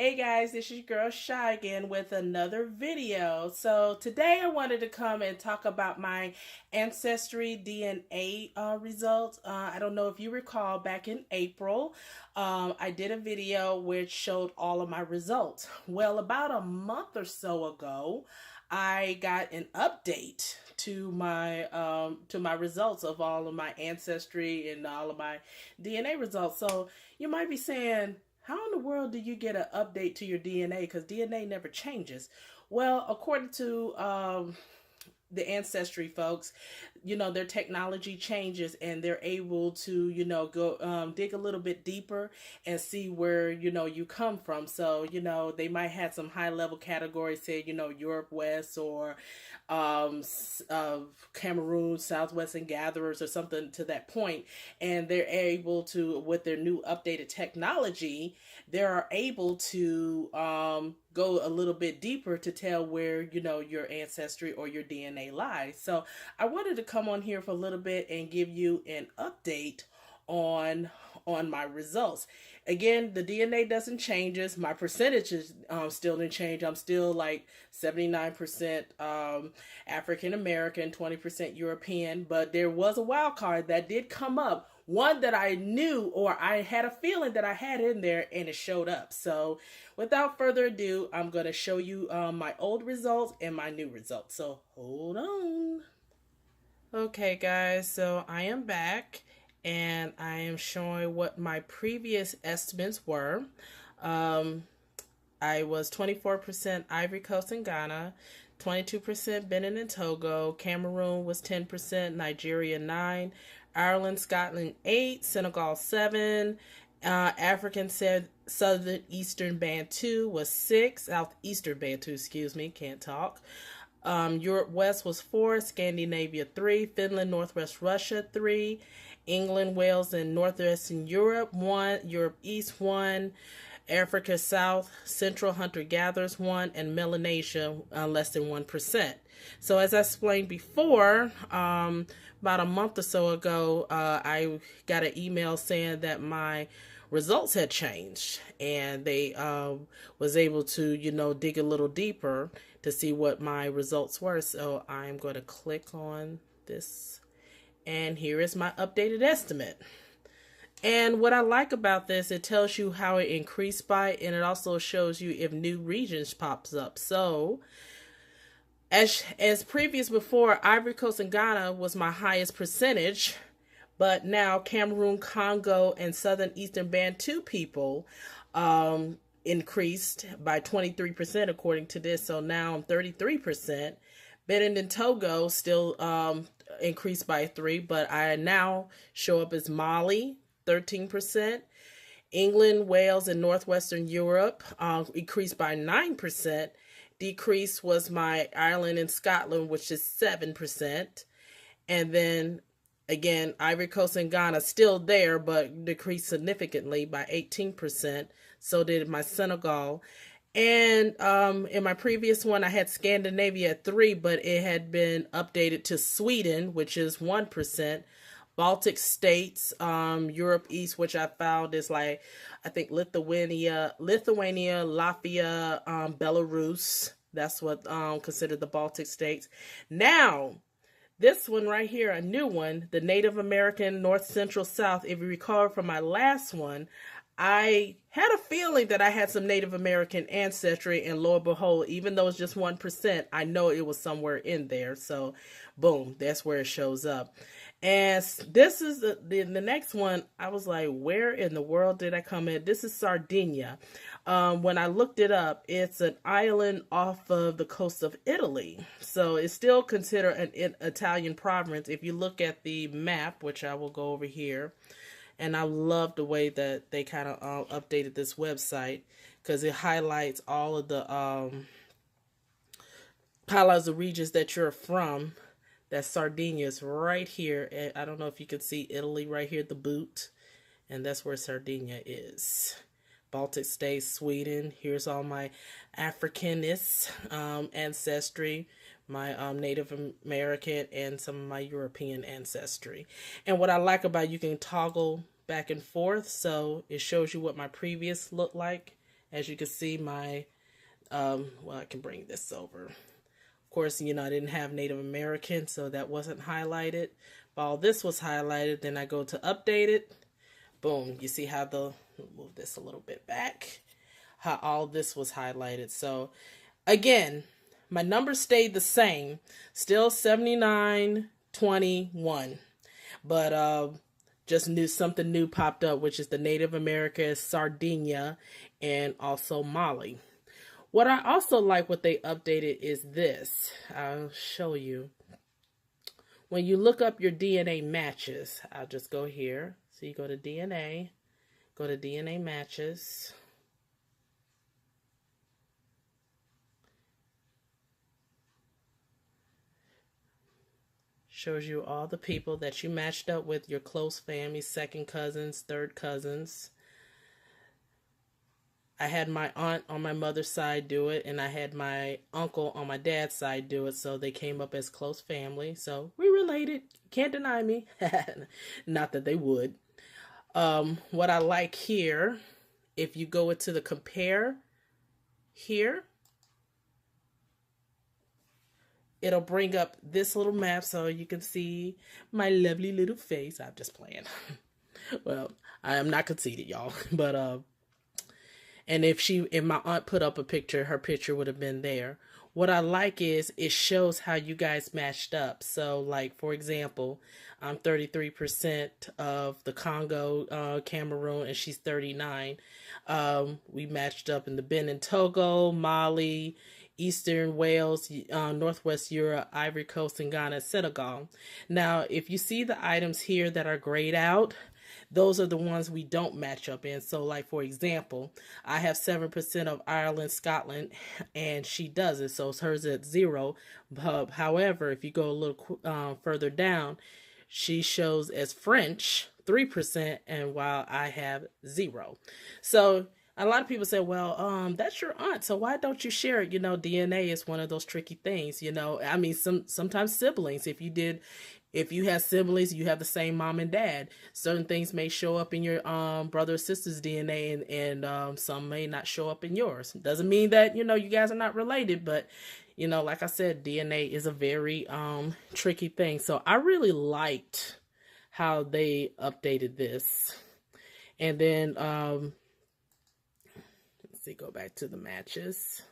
Hey guys, this is your girl Shy again with another video. So today I wanted to come and talk about my Ancestry DNA results. I don't know if you recall back in April, I did a video which showed all of my results. Well, about a month or so ago, I got an update to my results of all of my ancestry and all of my DNA results. So you might be saying, how in the world do you get an update to your DNA? Because DNA never changes. Well, according to the ancestry folks, their technology changes and they're able to, go dig a little bit deeper and see where, you come from. So, they might have some high level categories, say, Europe West or Cameroon, Southwestern gatherers or something to that point. And they're able to, with their new updated technology, they're able to go a little bit deeper to tell where, your ancestry or your DNA lies. So I wanted to come on here for a little bit and give you an update on my results. Again, the DNA doesn't changes. My percentages still didn't change. I'm still like 79% African American, 20% European. But there was a wild card that did come up. One that I knew, or I had a feeling that I had in there, and it showed up. So without further ado, I'm going to show you my old results and my new results. So hold on. Okay, guys, so I am back and I am showing what my previous estimates were. I was 24% Ivory Coast and Ghana, 22% Benin and Togo, Cameroon was 10%, Nigeria 9%, Ireland, Scotland 8%, Senegal 7%, African Southern Eastern Bantu was 6%, Southeastern Bantu, excuse me, can't talk. Europe West was 4%, Scandinavia 3%, Finland, Northwest Russia 3%, England, Wales, and Northwestern Europe 1%, Europe East 1%, Africa South, Central Hunter-Gatherers 1%, and Melanesia less than 1%. So as I explained before, about a month or so ago, I got an email saying that my results had changed and they was able to, dig a little deeper to see what my results were. So I'm going to click on this and here is my updated estimate. And what I like about this, it tells you how it increased by, and it also shows you if new regions pops up. So as previous before, Ivory Coast and Ghana was my highest percentage, but now Cameroon, Congo, and Southern Eastern Bantu people increased by 23% according to this. So now I'm 33%. Benin and Togo still increased by 3%, but I now show up as Mali, 13%. England, Wales, and Northwestern Europe increased by 9%. Decrease was my Ireland and Scotland, which is 7%. And then again, Ivory Coast and Ghana still there, but decreased significantly by 18%. So did my Senegal. And in my previous one, I had Scandinavia at 3%, but it had been updated to Sweden, which is 1%. Baltic states, Europe East, which I found is like, I think Lithuania, Latvia, Belarus. That's what considered the Baltic states. Now, this one right here, a new one, the Native American North Central South. If you recall from my last one, I had a feeling that I had some Native American ancestry, and lo and behold, even though it's just 1%, I know it was somewhere in there. So, boom, that's where it shows up. And this is the next one. I was like, where in the world did I come in? This is Sardinia. When I looked it up, it's an island off of the coast of Italy. So it's still considered an Italian province. If you look at the map, which I will go over here, and I love the way that they kind of updated this website because it highlights all of the highlights the regions that you're from. That Sardinia is right here. And I don't know if you can see Italy right here at the boot. And that's where Sardinia is. Baltic states, Sweden. Here's all my Africanist ancestry. My Native American and some of my European ancestry. And what I like about it, you can toggle back and forth. So it shows you what my previous looked like. As you can see, my, well, I can bring this over. Of course, you know, I didn't have Native American, so that wasn't highlighted. But all this was highlighted. Then I go to update it. Boom. You see how move this a little bit back. How all this was highlighted. So, again, my numbers stayed the same. Still 79-21. But just something new popped up, which is the Native American, Sardinia, and also Mali. What I also like what they updated is this. I'll show you. When you look up your DNA matches, I'll just go here. So you go to DNA, go to DNA matches. Shows you all the people that you matched up with, your close family, second cousins, third cousins. I had my aunt on my mother's side do it, and I had my uncle on my dad's side do it, so they came up as close family. So we related. Can't deny me. Not that they would. What I like here, if you go into the compare here, it'll bring up this little map so you can see my lovely little face. I'm just playing. Well, I am not conceited, y'all. But, and if my aunt put up a picture, her picture would have been there. What I like is it shows how you guys matched up. So, like, for example, I'm 33% of the Congo, Cameroon, and she's 39. We matched up in the Benin, Togo, Mali, Eastern Wales, Northwest Europe, Ivory Coast, and Ghana, Senegal. Now, if you see the items here that are grayed out, those are the ones we don't match up in. So, like, for example, I have 7% of Ireland, Scotland, and she doesn't. So, hers at 0. However, if you go a little further down, she shows as French, 3%, and while I have 0. So, a lot of people say, well, that's your aunt, so why don't you share it? You know, DNA is one of those tricky things, you know. I mean, sometimes siblings, if you have siblings, you have the same mom and dad, certain things may show up in your brother or sister's DNA, and some may not show up in yours. Doesn't mean that, you know, you guys are not related, but, you know, like I said, DNA is a very tricky thing. So I really liked how they updated this. And then, let's see, go back to the matches.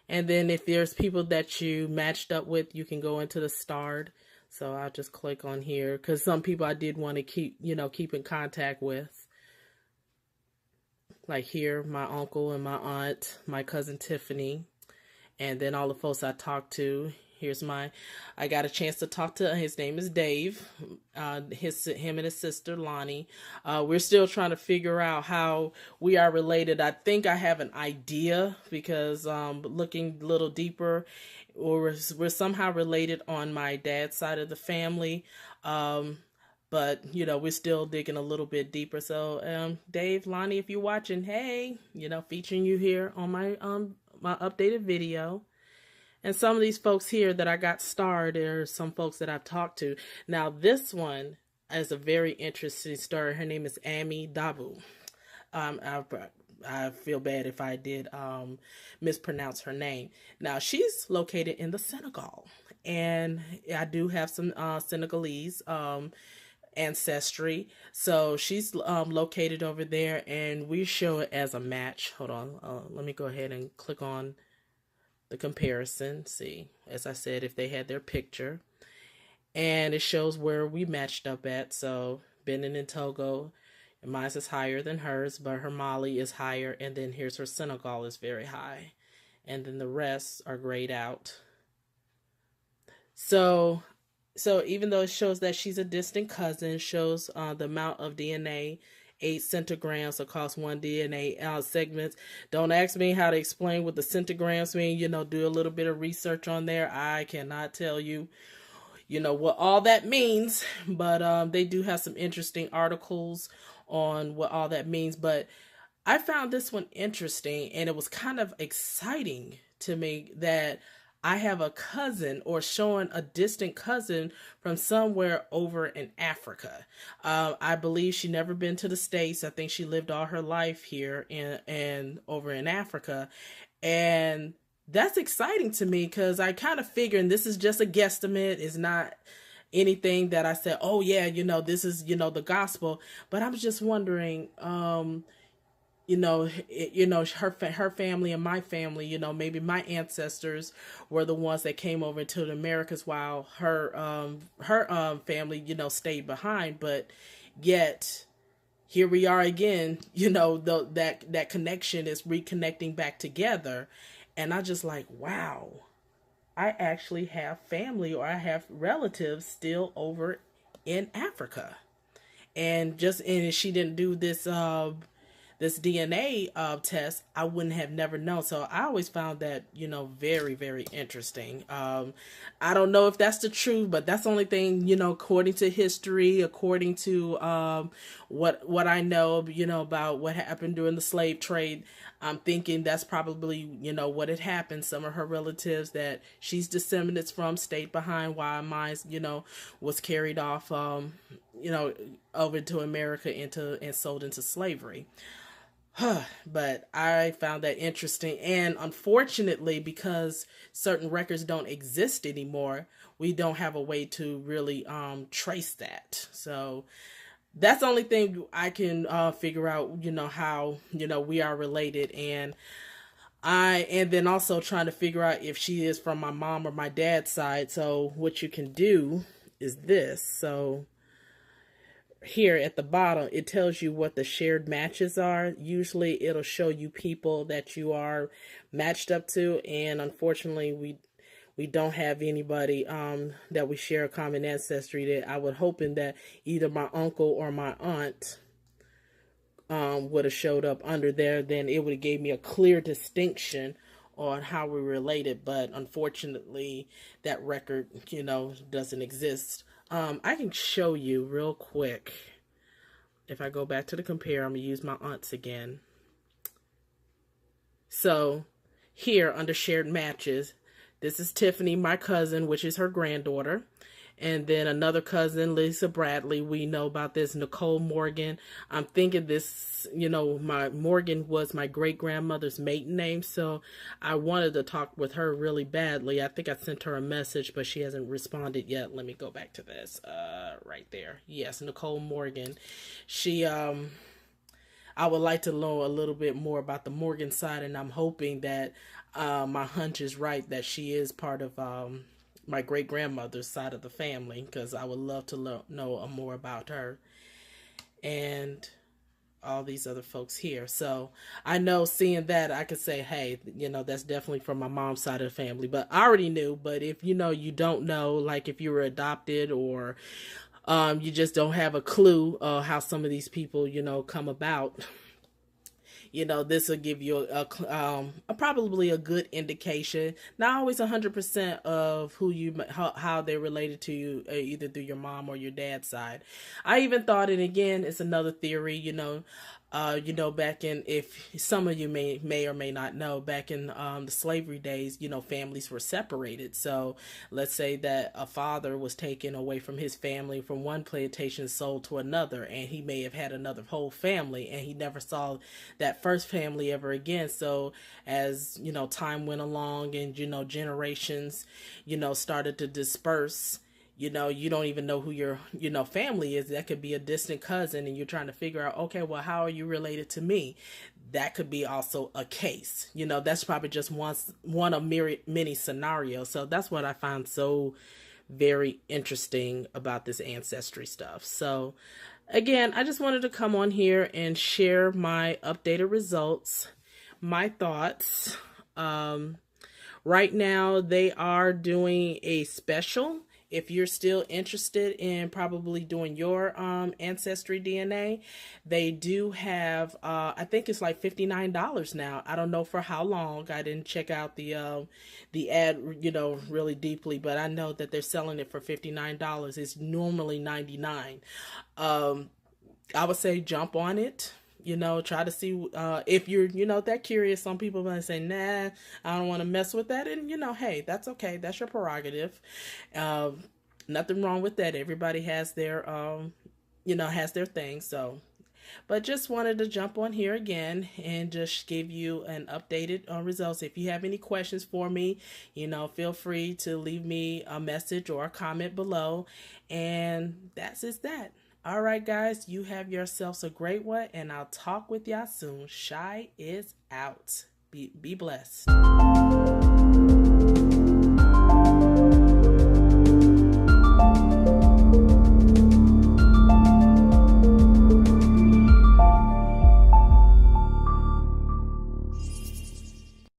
And then if there's people that you matched up with, you can go into the starred. So I'll just click on here because some people I did want to keep in contact with. Like here, my uncle and my aunt, my cousin Tiffany, and then all the folks I talked to. Here's I got a chance to talk to, his name is Dave, him and his sister Lonnie. We're still trying to figure out how we are related. I think I have an idea because looking a little deeper, we're somehow related on my dad's side of the family. But, you know, we're still digging a little bit deeper. So, Dave, Lonnie, if you're watching, hey, you know, featuring you here on my updated video. And some of these folks here that I got starred are some folks that I've talked to. Now, this one is a very interesting story. Her name is Ami Dabu. I feel bad if I did mispronounce her name. Now, she's located in the Senegal. And I do have some Senegalese ancestry. So she's located over there, and we show it as a match. Hold on. Let me go ahead and click on the comparison. See, as I said, if they had their picture, and it shows where we matched up at. So Benin and Togo, and mine is higher than hers, but her Mali is higher, and then here's her Senegal is very high, and then the rest are grayed out. So even though it shows that she's a distant cousin, shows the amount of DNA, 8 centigrams across one DNA segments. Don't ask me how to explain what the centigrams mean. You know, do a little bit of research on there. I cannot tell you, you know, what all that means. But they do have some interesting articles on what all that means. But I found this one interesting, and it was kind of exciting to me that I have a cousin, or showing a distant cousin from somewhere over in Africa. I believe she never been to the States. I think she lived all her life here and over in Africa. And that's exciting to me because I kind of figure, and this is just a guesstimate, it's not anything that I said, oh yeah, this is, the gospel. But I'm just wondering, her family and my family, maybe my ancestors were the ones that came over to the Americas while her family, stayed behind. But yet here we are again, that connection is reconnecting back together. And I just like, wow, I actually have family, or I have relatives still over in Africa. And she didn't do this DNA test, I wouldn't have never known. So I always found that, very, very interesting. I don't know if that's the truth, but that's the only thing, according to history, according to what I know, about what happened during the slave trade. I'm thinking that's probably, what had happened. Some of her relatives that she's descendants from stayed behind while mine, was carried off, over to America and sold into slavery. But I found that interesting. And unfortunately, because certain records don't exist anymore, we don't have a way to really trace that. So that's the only thing I can figure out, how, we are related. And then also trying to figure out if she is from my mom or my dad's side. So what you can do is this. So here at the bottom, it tells you what the shared matches are. Usually it'll show you people that you are matched up to. And unfortunately, we don't have anybody that we share a common ancestry. That I would hoping that either my uncle or my aunt would have showed up under there. Then it would have gave me a clear distinction on how we related. But unfortunately, that record, doesn't exist. I can show you real quick. If I go back to the compare, I'm going to use my aunts again. So here under shared matches, this is Tiffany, my cousin, which is her granddaughter. And then another cousin, Lisa Bradley. We know about this, Nicole Morgan. I'm thinking this, my Morgan was my great-grandmother's maiden name. So I wanted to talk with her really badly. I think I sent her a message, but she hasn't responded yet. Let me go back to this right there. Yes, Nicole Morgan. She, I would like to know a little bit more about the Morgan side. And I'm hoping that my hunch is right, that she is part of my great-grandmother's side of the family, because I would love to know more about her and all these other folks here. So I know seeing that, I could say, hey, that's definitely from my mom's side of the family. But I already knew. But if you don't know, like if you were adopted, or you just don't have a clue how some of these people, come about, this will give you a probably a good indication. Not always 100% of how they're related to you, either through your mom or your dad's side. I even thought, and again, it's another theory, back in, if some of you may or may not know, back in the slavery days, families were separated. So let's say that a father was taken away from his family from one plantation, sold to another, and he may have had another whole family, and he never saw that first family ever again. So as time went along, and generations started to disperse, you don't even know who your family is. That could be a distant cousin, and you're trying to figure out, okay, well, how are you related to me? That could be also a case. That's probably just one of many scenarios. So that's what I find so very interesting about this ancestry stuff. So again, I just wanted to come on here and share my updated results, my thoughts. Right now, they are doing a special. If you're still interested in probably doing your Ancestry DNA, they do have, I think it's like $59 now. I don't know for how long. I didn't check out the ad, really deeply, but I know that they're selling it for $59. It's normally $99. I would say jump on it. you know, try to see if you're, you know, that curious. Some people might say, nah, I don't want to mess with that. And, you know, hey, that's okay. That's your prerogative. Nothing wrong with that. Everybody has their, you know, has their thing. So, but just wanted to jump on here again and just give you an updated results. If you have any questions for me, you know, feel free to leave me a message or a comment below. And that's just that. All right, guys, you have yourselves a great one, and I'll talk with y'all soon. Shy is out. Be blessed.